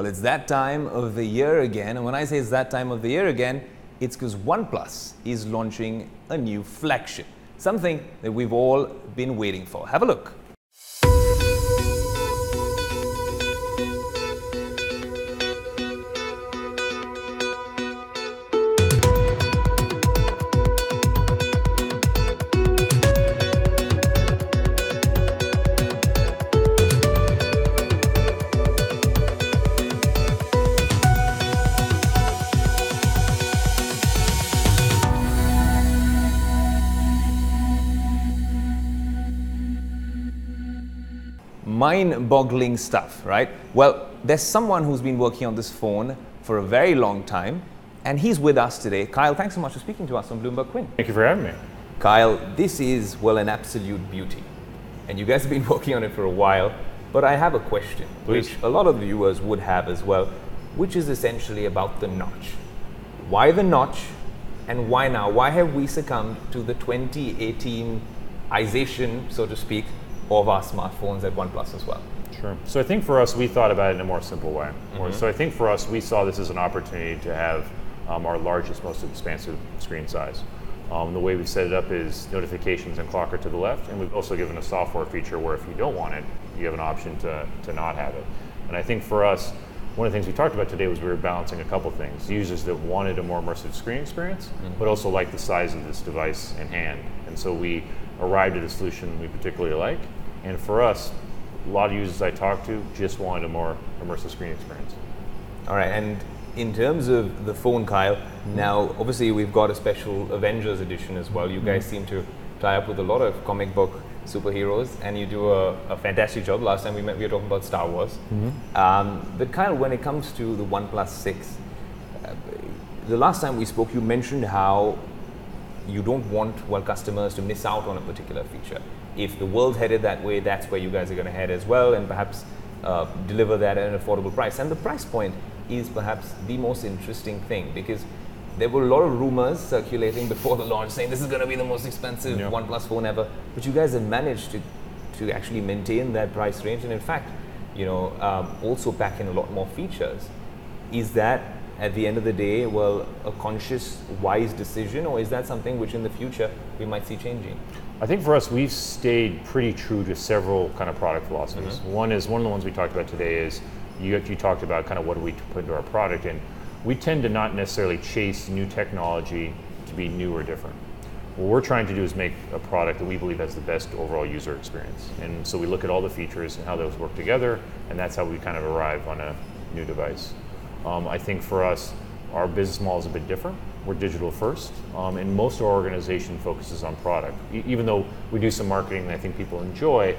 Well, it's that time of the year again, and when I say it's that time of the year again, it's because OnePlus is launching a new flagship, something that we've all been waiting for. Have a look. Mind-boggling stuff, right? Well, there's someone who's been working on this phone for a very long time, and he's with us today. Kyle, thanks so much for speaking to us on Bloomberg Quinn. Thank you for having me. Kyle, this is, well, an absolute beauty. And you guys have been working on it for a while, but I have a question, Please. which a lot of the viewers would have as well, which is essentially about the notch. Why the notch, and why now? Why have we succumbed to the 2018ization, so to speak, of our smartphones at OnePlus as well? Sure. So I think for us, we thought about it in a more simple way. So I think for us, we saw this as an opportunity to have our largest, most expansive screen size. The way we set it up is notifications and clock are to the left, and we've also given a software feature where if you don't want it, you have an option to not have it. And I think for us, one of the things we talked about today was we were balancing a couple things. Users that wanted a more immersive screen experience, but also liked the size of this device in hand. And so we arrived at a solution we particularly like. And for us, a lot of users I talked to just wanted a more immersive screen experience. All right, and in terms of the phone, Kyle, now obviously we've got a special Avengers edition as well. You guys seem to tie up with a lot of comic book superheroes, and you do a fantastic job. Last time we met, we were talking about Star Wars. But Kyle, when it comes to the OnePlus 6, the last time we spoke, you mentioned how you don't want, well, customers to miss out on a particular feature. If the world's headed that way, that's where you guys are going to head as well, and perhaps deliver that at an affordable price. And the price point is perhaps the most interesting thing, because there were a lot of rumors circulating before the launch saying this is going to be the most expensive OnePlus phone ever, but you guys have managed to actually maintain that price range, and in fact, also pack in a lot more features. Is that, at the end of the day, well, a conscious, wise decision, or is that something which in the future we might see changing? I think for us, we've stayed pretty true to several kind of product philosophies. One of the ones we talked about today is you talked about kind of what do we put into our product, and we tend to not necessarily chase new technology to be new or different. What we're trying to do is make a product that we believe has the best overall user experience. And so we look at all the features and how those work together, and that's how we kind of arrive on a new device. I think for us, our business model is a bit different. We're digital first, and most of our organization focuses on product. Even though we do some marketing that I think people enjoy,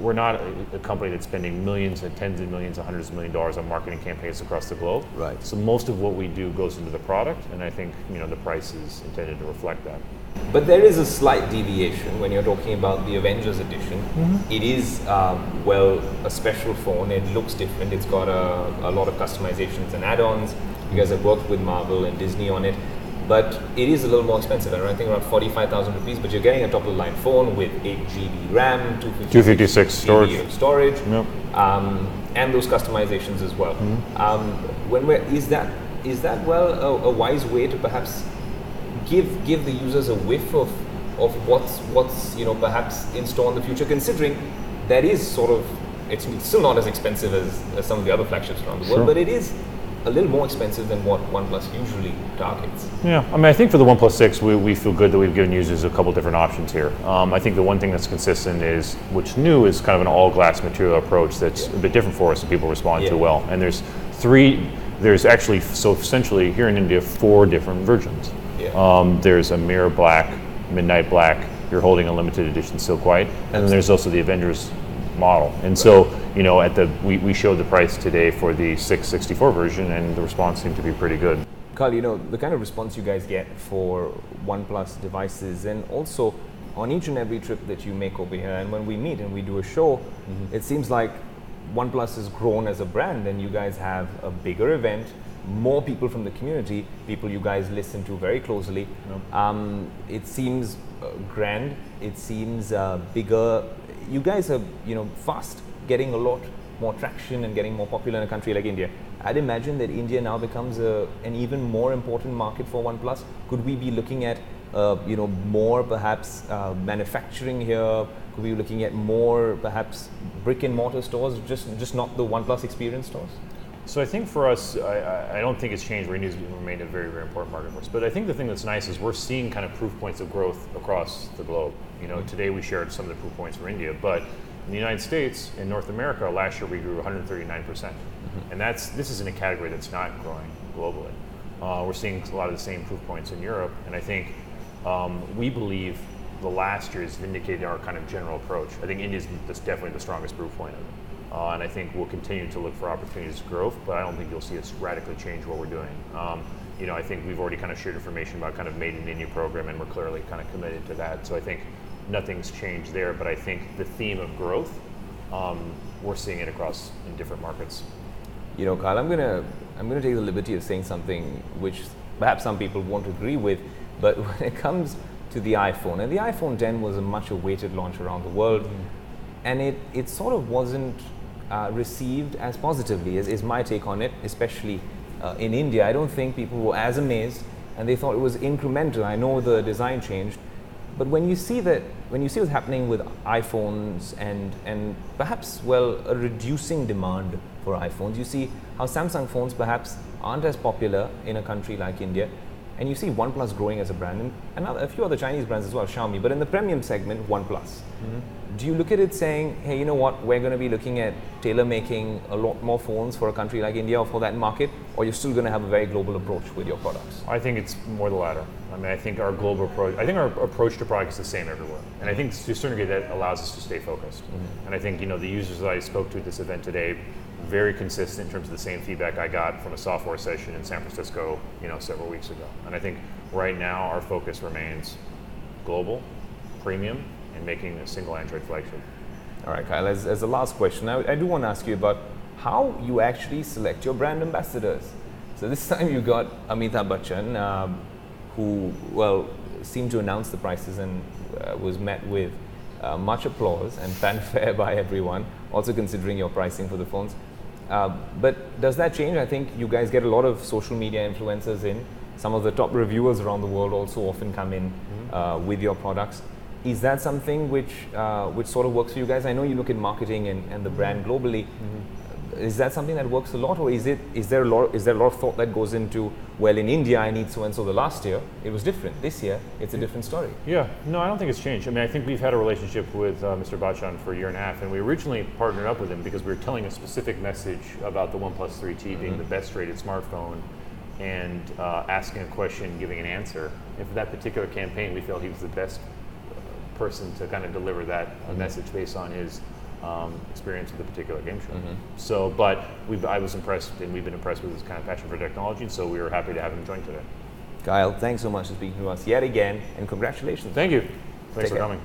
we're not a company that's spending millions and tens of millions and hundreds of millions of dollars on marketing campaigns across the globe. Right. So most of what we do goes into the product, and I think the price is intended to reflect that. But there is a slight deviation when you're talking about the Avengers edition. It is, well, a special phone. It looks different. It's got a lot of customizations and add-ons. You guys have worked with Marvel and Disney on it. But it is a little more expensive. I think around 45,000 rupees, but you're getting a top-of-the-line phone with 8 GB RAM, 256 storage, and those customizations as well. Is that well a wise way to perhaps give the users a whiff of what's perhaps in store in the future, considering that is sort of, it's still not as expensive as some of the other flagships around the world, but it is a little more expensive than what OnePlus usually targets. Yeah, I mean, I think for the OnePlus 6, we feel good that we've given users a couple different options here. I think the one thing that's consistent is, what's new is kind of an all-glass material approach that's a bit different for us and people respond to well. And there's actually, so essentially here in India, 4 different versions. There's a mirror black, midnight black, you're holding a limited edition silk white, and then there's also the Avengers model. And so, we showed the price today for the 664 version, and the response seemed to be pretty good. Carl, the kind of response you guys get for OnePlus devices, and also on each and every trip that you make over here, and when we meet and we do a show, it seems like OnePlus has grown as a brand, and you guys have a bigger event, more people from the community, people you guys listen to very closely. It seems grand, it seems bigger. You guys are, fast, getting a lot more traction and getting more popular in a country like India. I'd imagine that India now becomes an even more important market for OnePlus. Could we be looking at more perhaps manufacturing here? Could we be looking at more perhaps brick and mortar stores, just not the OnePlus experience stores? So I think for us, I don't think it's changed. India's remained a very, very important market for us. But I think the thing that's nice is we're seeing kind of proof points of growth across the globe. Today we shared some of the proof points for India, but in the United States, in North America, last year we grew 139%. And this is in a category that's not growing globally. We're seeing a lot of the same proof points in Europe, and I think we believe the last year has vindicated our kind of general approach. I think India is definitely the strongest proof point of it. And I think we'll continue to look for opportunities for growth, but I don't think you'll see us radically change what we're doing. I think we've already kind of shared information about kind of Made in India program, and we're clearly kind of committed to that. So I think nothing's changed there, but I think the theme of growth, we're seeing it across in different markets. Kyle, I'm gonna take the liberty of saying something which perhaps some people won't agree with, but when it comes to the iPhone, and the iPhone 10 was a much awaited launch around the world, and it sort of wasn't received as positively, is my take on it, especially in India. I don't think people were as amazed, and they thought it was incremental. I know the design changed, but when you see what's happening with iPhones and perhaps, a reducing demand for iPhones, you see how Samsung phones perhaps aren't as popular in a country like India, and you see OnePlus growing as a brand, and a few other Chinese brands as well, Xiaomi, but in the premium segment, OnePlus. Do you look at it saying, hey, you know what, we're going to be looking at tailor-making a lot more phones for a country like India or for that market, or you're still going to have a very global approach with your products? I think it's more the latter. I think our global approach, our approach to product is the same everywhere. And I think to a certain degree that allows us to stay focused. And I think, the users that I spoke to at this event today, very consistent in terms of the same feedback I got from a software session in San Francisco, several weeks ago. And I think right now our focus remains global, premium, and making a single Android flagship. All right, Kyle, as the last question, I do want to ask you about how you actually select your brand ambassadors. So this time you got Amitabh Bachchan, who, seemed to announce the prices and was met with much applause and fanfare by everyone, also considering your pricing for the phones. But does that change? I think you guys get a lot of social media influencers in. Some of the top reviewers around the world also often come in with your products. Is that something which sort of works for you guys? I know you look at marketing and the brand globally. Is that something that works a lot, or is there a lot of thought that goes into, in India I need so and so? The last year it was different. This year it's a different story. Yeah, no, I don't think it's changed. I think we've had a relationship with Mr. Bachchan for a year and a half, and we originally partnered up with him because we were telling a specific message about the OnePlus 3T being the best rated smartphone, and asking a question, giving an answer. And for that particular campaign, we felt he was the best person to kind of deliver that message based on his experience with the particular game show. So, but I was impressed, and we've been impressed with his kind of passion for technology, so we were happy to have him join today. Kyle, thanks so much for speaking to us yet again, and congratulations. Thank you. Thanks for coming.